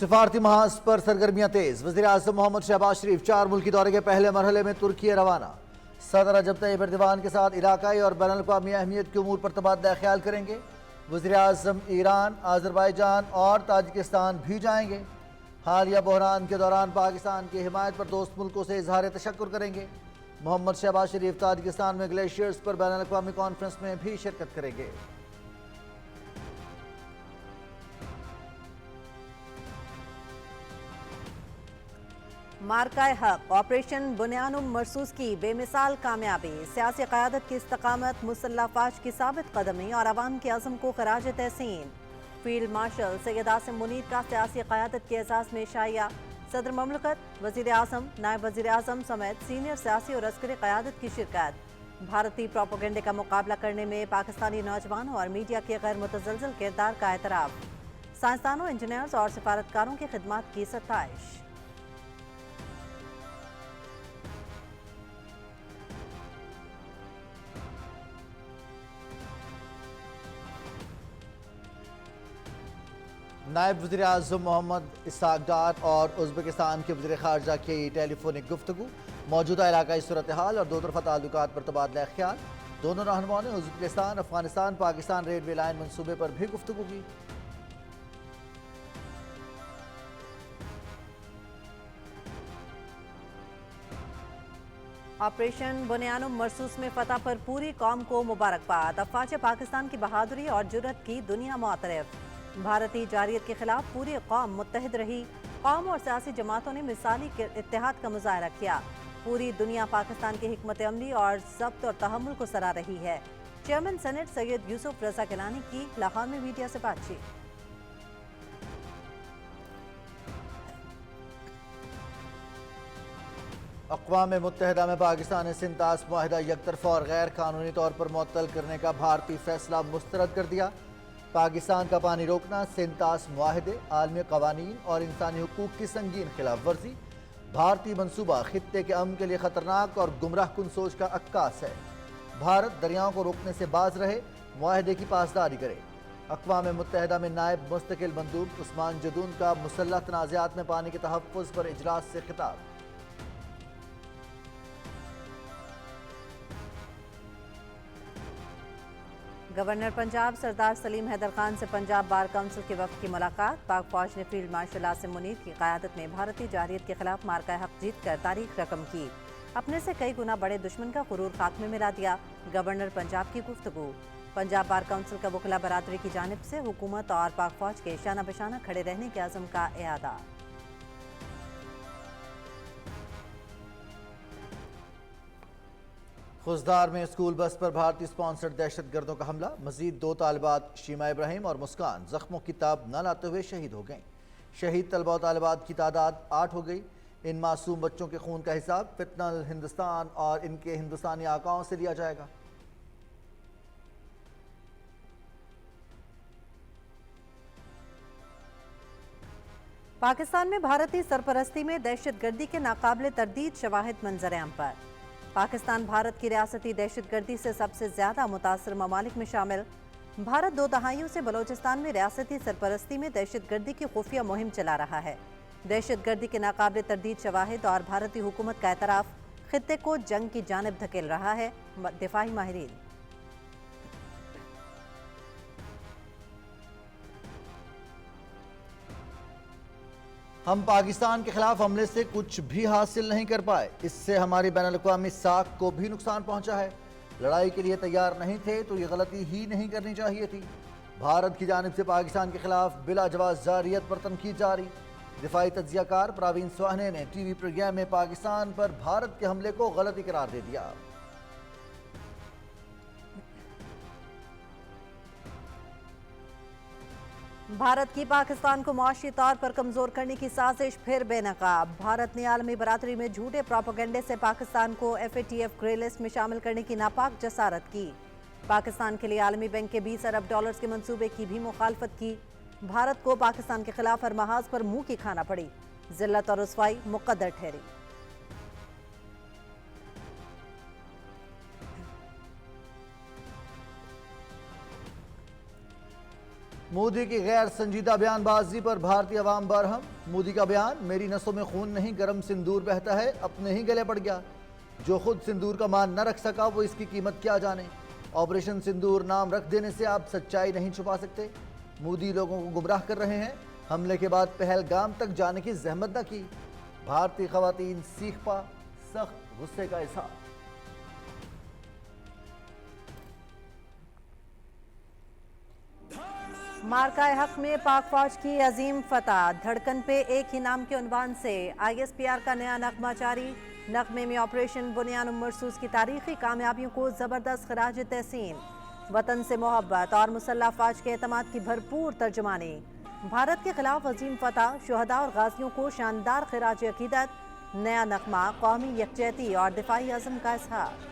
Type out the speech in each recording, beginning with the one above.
سفارتی محاذ پر سرگرمیاں تیز۔ وزیر اعظم محمد شہباز شریف 4 ملکی دورے کے پہلے مرحلے میں ترکی روانہ۔ صدر رجب طیب ایردوان کے ساتھ علاقائی اور بین الاقوامی اہمیت کے امور پر تبادلہ خیال کریں گے۔ وزیر اعظم ایران، آذربائیجان اور تاجکستان بھی جائیں گے۔ حالیہ بحران کے دوران پاکستان کی حمایت پر دوست ملکوں سے اظہار تشکر کریں گے۔ محمد شہباز شریف تاجکستان میں گلیشیئرز پر بین الاقوامی کانفرنس میں بھی شرکت کریں گے۔ مارکہ حق آپریشن بنیان مرصوص کی بے مثال کامیابی، سیاسی قیادت کی استقامت، مسلح افواج کی ثابت قدمی اور عوام کے عزم کو خراج تحسین۔ فیلڈ مارشل سید عاصم منیر کا سیاسی قیادت کے اعزاز میں شائعہ۔ صدر مملکت، وزیر اعظم، نائب وزیر اعظم سمیت سینئر سیاسی اور عسکری قیادت کی شرکت۔ بھارتی پروپیگنڈے کا مقابلہ کرنے میں پاکستانی نوجوانوں اور میڈیا کے غیر متزلزل کردار کا اعتراف۔ سائنسدانوں، انجینئرز اور سفارتکاروں کی خدمات کی ستائش۔ نائب وزیر اعظم محمد اسحاق ڈار اور ازبکستان کے وزیر خارجہ کی ٹیلی فونک گفتگو، موجودہ علاقائی صورتحال اور دو طرفہ تعلقات پر تبادلہ خیال۔ دونوں رہنماؤں نے Uzbekistan Afghanistan Pakistan railway line منصوبے پر بھی گفتگو کی۔ آپریشن بنیان مرصوص میں فتح پر پوری قوم کو مبارکباد، افواج پاکستان کی بہادری اور جرأت کی دنیا معترف۔ بھارتی جارحیت کے خلاف پوری قوم متحد رہی، قوم اور سیاسی جماعتوں نے مثالی اتحاد کا مظاہرہ کیا۔ پوری دنیا پاکستان کی حکمت عملی اور ضبط اور تحمل کو سراہ رہی ہے۔ چیئرمین سینٹ سید یوسف رضا گیلانی کی لاہور میں میڈیا سے بات چیت۔ اقوام متحدہ میں پاکستان نے سنتاس معاہدہ یک طرفہ اور غیر قانونی طور پر معطل کرنے کا بھارتی فیصلہ مسترد کر دیا۔ پاکستان کا پانی روکنا سنتاس معاہدے، عالمی قوانین اور انسانی حقوق کی سنگین خلاف ورزی۔ بھارتی منصوبہ خطے کے امن کے لیے خطرناک اور گمراہ کن سوچ کا عکاس ہے۔ بھارت دریاؤں کو روکنے سے باز رہے، معاہدے کی پاسداری کرے۔ اقوام متحدہ میں نائب مستقل مندوب عثمان جدون کا مسلح تنازعات میں پانی کے تحفظ پر اجلاس سے خطاب۔ گورنر پنجاب سردار سلیم حیدر خان سے پنجاب بار کونسل کے وفد کی ملاقات۔ پاک فوج نے فیلڈ مارشل عاصم منیر کی قیادت میں بھارتی جارحیت کے خلاف مارکہ حق جیت کر تاریخ رقم کی، اپنے سے کئی گنا بڑے دشمن کا غرور خاتمے میں لا دیا۔ گورنر پنجاب کی گفتگو۔ پنجاب بار کونسل کا وکلاء برادری کی جانب سے حکومت اور پاک فوج کے شانہ بشانہ کھڑے رہنے کے عزم کا اعادہ۔ خضدار میں اسکول بس پر بھارتی سپانسرڈ دہشت گردوں کا حملہ، مزید 2 طالبات شیما ابراہیم اور مسکان زخموں کی تاب نہ لاتے ہوئے شہید ہو گئیں۔ شہید طلبہ و طالبات کی تعداد 8 ہو گئی۔ ان معصوم بچوں کے خون کا حساب فتنہ ہندوستان اور ان کے ہندوستانی آقاؤں سے لیا جائے گا۔ پاکستان میں بھارتی سرپرستی میں دہشت گردی کے ناقابل تردید شواہد منظر عام پر۔ پاکستان بھارت کی ریاستی دہشت گردی سے سب سے زیادہ متاثر ممالک میں شامل۔ بھارت 2 دہائیوں سے بلوچستان میں ریاستی سرپرستی میں دہشت گردی کی خفیہ مہم چلا رہا ہے۔ دہشت گردی کے ناقابل تردید شواہد اور بھارتی حکومت کا اعتراف خطے کو جنگ کی جانب دھکیل رہا ہے۔ دفاعی ماہرین۔ ہم پاکستان کے خلاف حملے سے کچھ بھی حاصل نہیں کر پائے، اس سے ہماری بین الاقوامی ساکھ کو بھی نقصان پہنچا ہے۔ لڑائی کے لیے تیار نہیں تھے تو یہ غلطی ہی نہیں کرنی چاہیے تھی۔ بھارت کی جانب سے پاکستان کے خلاف بلا جواز جارحیت پر تنقید جاری۔ دفاعی تجزیہ کار پراوین سوہنے نے ٹی وی پروگرام میں پاکستان پر بھارت کے حملے کو غلطی قرار دے دیا۔ بھارت کی پاکستان کو معاشی طور پر کمزور کرنے کی سازش پھر بے نقاب۔ بھارت نے عالمی برادری میں جھوٹے پروپیگنڈے سے پاکستان کو FATF گرے لسٹ میں شامل کرنے کی ناپاک جسارت کی۔ پاکستان کے لیے عالمی بینک کے 20 ارب ڈالرز کے منصوبے کی بھی مخالفت کی۔ بھارت کو پاکستان کے خلاف ہر محاذ پر منہ کی کھانا پڑی، ذلت اور رسوائی مقدر ٹھہری۔ مودی کی غیر سنجیدہ بیان بازی پر بھارتی عوام برہم۔ مودی کا بیان، میری نسوں میں خون نہیں گرم سندور بہتا ہے، اپنے ہی گلے پڑ گیا۔ جو خود سندور کا مان نہ رکھ سکا وہ اس کی قیمت کیا جانے۔ آپریشن سندور نام رکھ دینے سے آپ سچائی نہیں چھپا سکتے۔ مودی لوگوں کو گمراہ کر رہے ہیں۔ حملے کے بعد پہلگام تک جانے کی زحمت نہ کی۔ بھارتی خواتین سیخ پا، سخت غصے کا اظہار۔ مارکہ حق میں پاک فوج کی عظیم فتح، دھڑکن پہ ایک ہی نام کے عنوان سے ISPR کا نیا نغمہ جاری۔ نغمے میں آپریشن بنیان مرصوص کی تاریخی کامیابیوں کو زبردست خراج تحسین، وطن سے محبت اور مسلح افواج کے اعتماد کی بھرپور ترجمانی۔ بھارت کے خلاف عظیم فتح، شہداء اور غازیوں کو شاندار خراج عقیدت، نیا نغمہ، قومی یکجہتی اور دفاعی عزم کا اظہار۔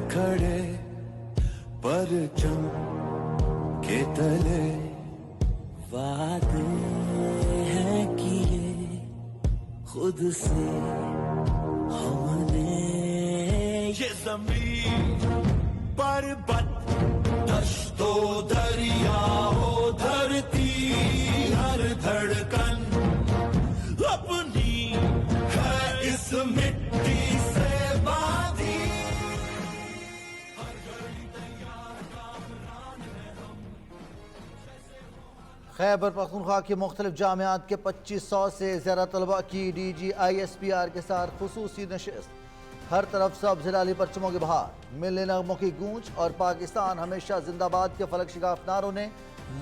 کھڑے پرچم کے تلے، وعدے ہیں کیے خود سے ہم نے، یہ زمین پربت دشت و دریا ہو، دھرتی ہر دھڑکن اپنی ہے اس مٹی سے باندھی۔ خیبر پختونخوا کی مختلف جامعات کے 2500 سے زیادہ طلباء کی DG ISPR کے ساتھ خصوصی نشست۔ ہر طرف سبز ہلالی پرچموں کی بہار، ملے نغموں کی گونج اور پاکستان ہمیشہ زندہ باد کے فلک شگاف نعروں نے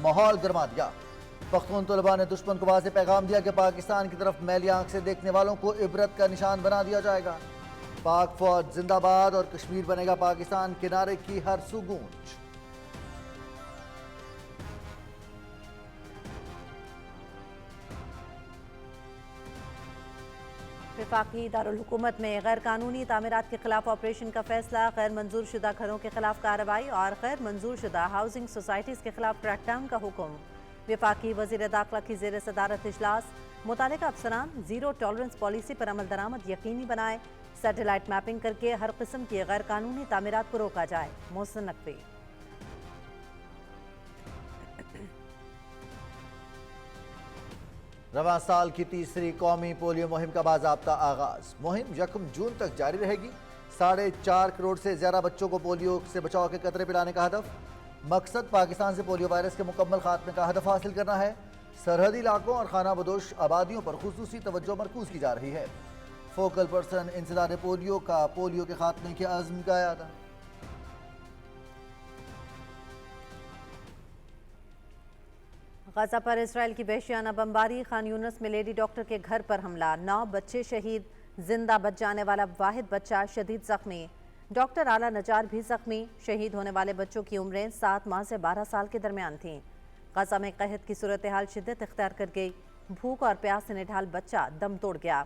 ماحول گرما دیا۔ پختون طلباء نے دشمن کو واضح پیغام دیا کہ پاکستان کی طرف میلی آنکھ سے دیکھنے والوں کو عبرت کا نشان بنا دیا جائے گا۔ پاک فوج زندہ باد اور کشمیر بنے گا پاکستان، کنارے کی ہر سو گونج۔ وفاقی دارالحکومت میں غیر قانونی تعمیرات کے خلاف آپریشن کا فیصلہ، غیر منظور شدہ گھروں کے خلاف کارروائی اور غیر منظور شدہ ہاؤسنگ سوسائٹیز کے خلاف کریک ڈاؤن کا حکم۔ وفاقی وزیر داخلہ کی زیر صدارت اجلاس، متعلقہ افسران زیرو ٹالرنس پالیسی پر عمل درآمد یقینی بنائے، سیٹلائٹ میپنگ کر کے ہر قسم کی غیر قانونی تعمیرات کو روکا جائے۔ محسن نقوی۔ رواں سال کی تیسری قومی پولیو مہم کا باضابطہ آغاز۔ مہم 1 جون تک جاری رہے گی۔ 4.5 کروڑ سے زیادہ بچوں کو پولیو سے بچاؤ کے قطرے پلانے کا ہدف۔ مقصد پاکستان سے پولیو وائرس کے مکمل خاتمے کا ہدف حاصل کرنا ہے۔ سرحدی علاقوں اور خانہ بدوش آبادیوں پر خصوصی توجہ مرکوز کی جا رہی ہے۔ فوکل پرسن انسداد پولیو کا پولیو کے خاتمے کے عزم کا اعادہ۔ غزہ پر اسرائیل کی وحشیانہ بمباری، خان یونس میں لیڈی ڈاکٹر کے گھر پر حملہ، 9 بچے شہید، زندہ بچ جانے والا واحد بچہ شدید زخمی، ڈاکٹر اعلیٰ نجار بھی زخمی۔ شہید ہونے والے بچوں کی عمریں 7 ماہ سے 12 سال کے درمیان تھیں۔ غزہ میں قحط کی صورتحال شدت اختیار کر گئی، بھوک اور پیاس سے نڈھال بچہ دم توڑ گیا۔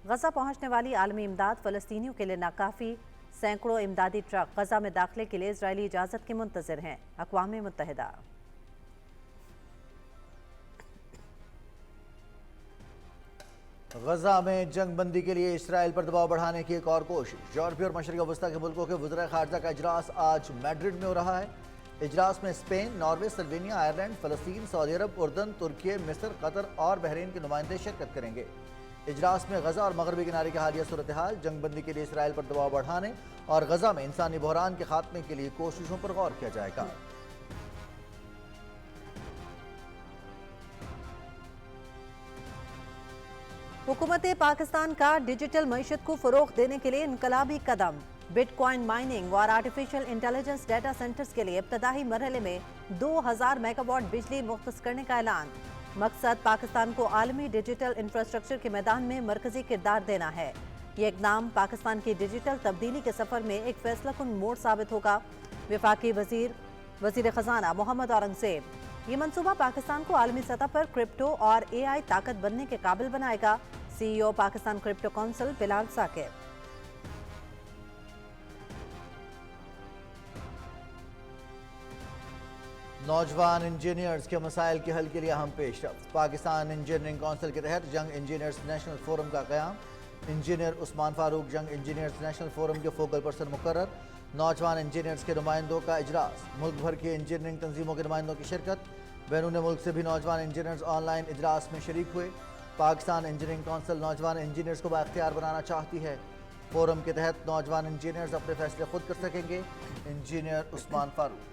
غزہ پہنچنے والی عالمی امداد فلسطینیوں کے لیے ناکافی، سینکڑوں امدادی ٹرک غزہ میں داخلے کے لیے اسرائیلی اجازت کے منتظر ہیں۔ اقوام متحدہ۔ غزہ میں جنگ بندی کے لیے اسرائیل پر دباؤ بڑھانے کی ایک اور کوشش۔ یورپی اور مشرق وسطیٰ کے ملکوں کے وزرائے خارجہ کا اجلاس آج میڈرڈ میں ہو رہا ہے۔ اجلاس میں اسپین، ناروے، سلوینیا، آئرلینڈ، فلسطین، سعودی عرب، اردن، ترکی، مصر، قطر اور بحرین کے نمائندے شرکت کریں گے۔ اجلاس میں غزہ اور مغربی کنارے کی حالیہ صورتحال، جنگ بندی کے لیے اسرائیل پر دباؤ بڑھانے اور غزہ میں انسانی بحران کے خاتمے کے لیے کوششوں پر غور کیا جائے گا۔ حکومت پاکستان کا ڈیجیٹل معیشت کو فروغ دینے کے لیے انقلابی قدم، بٹ کوائن مائننگ اور آرٹیفیشل انٹیلیجنس ڈیٹا سینٹرز کے لیے ابتدائی مرحلے میں 2000 میگا واٹ بجلی مختص کرنے کا اعلان۔ مقصد پاکستان کو عالمی ڈیجیٹل انفراسٹرکچر کے میدان میں مرکزی کردار دینا ہے۔ یہ اقدام پاکستان کی ڈیجیٹل تبدیلی کے سفر میں ایک فیصلہ کن موڑ ثابت ہوگا۔ وفاقی وزیر خزانہ محمد اورنگزیب۔ یہ منصوبہ پاکستان کو عالمی سطح پر کرپٹو اور AI طاقت بننے کے قابل بنائے گا۔ CEO پاکستان کرپٹو کونسل بلال ثاقب۔ نوجوان انجینئرز کے مسائل کے حل کے لیے اہم پیش رفت۔ پاکستان انجینئرنگ کونسل کے تحت جنگ انجینئرز نیشنل فورم کا قیام۔ انجینئر عثمان فاروق جنگ انجینئرز نیشنل فورم کے فوکل پرسن مقرر۔ نوجوان انجینئرز کے نمائندوں کا اجلاس۔ ملک بھر کی انجینئرنگ تنظیموں کے نمائندوں کی شرکت۔ بیرون ملک سے بھی نوجوان انجینئرز آن لائن اجلاس میں شریک ہوئے۔ پاکستان انجینئرنگ کونسل نوجوان انجینئرز کو بااختیار بنانا چاہتی ہے۔ فورم کے تحت نوجوان انجینئرز اپنے فیصلے خود کر سکیں گے۔ انجینئر عثمان فاروق۔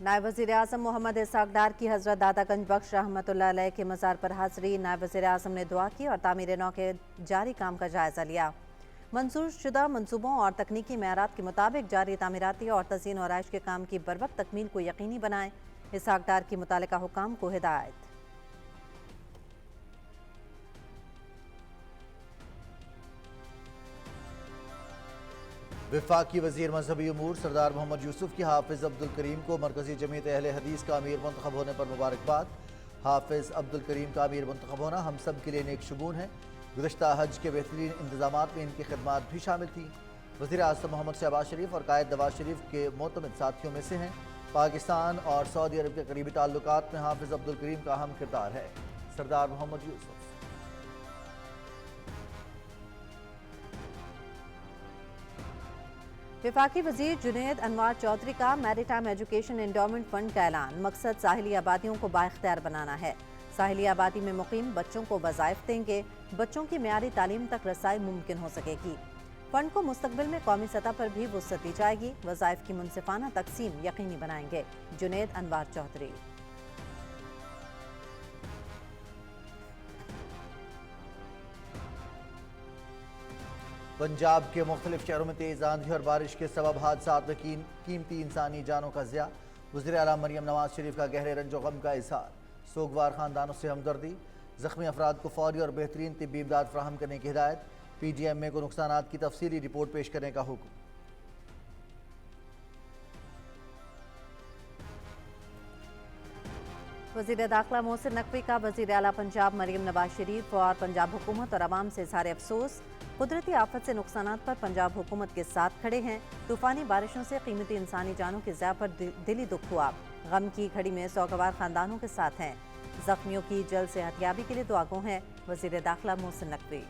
نائب وزیر اعظم محمد اسحاق ڈار کی حضرت دادا گنج بخش رحمۃ اللہ علیہ کے مزار پر حاضری۔ نائب وزیر اعظم نے دعا کی اور تعمیر نو کے جاری کام کا جائزہ لیا۔ منظور شدہ منصوبوں اور تکنیکی معیارات کے مطابق جاری تعمیراتی اور تزئین و آرائش کے کام کی بروقت تکمیل کو یقینی بنائیں۔ اسحاق ڈار کی متعلقہ حکام کو ہدایت۔ وفاقی وزیر مذہبی امور سردار محمد یوسف کی حافظ عبدالکریم کو مرکزی جمعیت اہل حدیث کا امیر منتخب ہونے پر مبارکباد۔ حافظ عبدالکریم کا امیر منتخب ہونا ہم سب کے لیے نیک شگون ہے۔ گزشتہ حج کے بہترین انتظامات میں ان کی خدمات بھی شامل تھیں۔ وزیر اعظم محمد شہباز شریف اور قائد نواز شریف کے معتمد ساتھیوں میں سے ہیں۔ پاکستان اور سعودی عرب کے قریبی تعلقات میں حافظ عبدالکریم کا اہم کردار ہے۔ سردار محمد یوسف۔ وفاقی وزیر جنید انوار چودھری کا میری ٹائم ایجوکیشن انڈومنٹ فنڈ کا اعلان۔ مقصد ساحلی آبادیوں کو بااختیار بنانا ہے۔ ساحلی آبادی میں مقیم بچوں کو وظائف دیں گے۔ بچوں کی معیاری تعلیم تک رسائی ممکن ہو سکے گی۔ فنڈ کو مستقبل میں قومی سطح پر بھی وسعت دی جائے گی۔ وظائف کی منصفانہ تقسیم یقینی بنائیں گے۔ جنید انوار چودھری۔ پنجاب کے مختلف شہروں میں تیز آندھی اور بارش کے سبب حادثات میں قیمتی انسانی جانوں کا ضیاع۔ وزیر اعلیٰ مریم نواز شریف کا گہرے رنج و غم کا اظہار۔ سوگوار خاندانوں سے ہمدردی۔ زخمی افراد کو فوری اور بہترین طبی امداد فراہم کرنے کی ہدایت۔ پی ڈی ایم اے کو نقصانات کی تفصیلی رپورٹ پیش کرنے کا حکم۔ وزیر داخلہ محسن نقوی کا وزیر اعلیٰ پنجاب مریم نواز شریف اور پنجاب حکومت اور عوام سے اظہار افسوس۔ قدرتی آفت سے نقصانات پر پنجاب حکومت کے ساتھ کھڑے ہیں۔ طوفانی بارشوں سے قیمتی انسانی جانوں کی ضیاع پر دلی دکھ ہوا۔ غم کی گھڑی میں سوگوار خاندانوں کے ساتھ ہیں۔ زخمیوں کی جلد صحت یابی کے لیے دعا گو ہیں۔ وزیر داخلہ محسن نقوی۔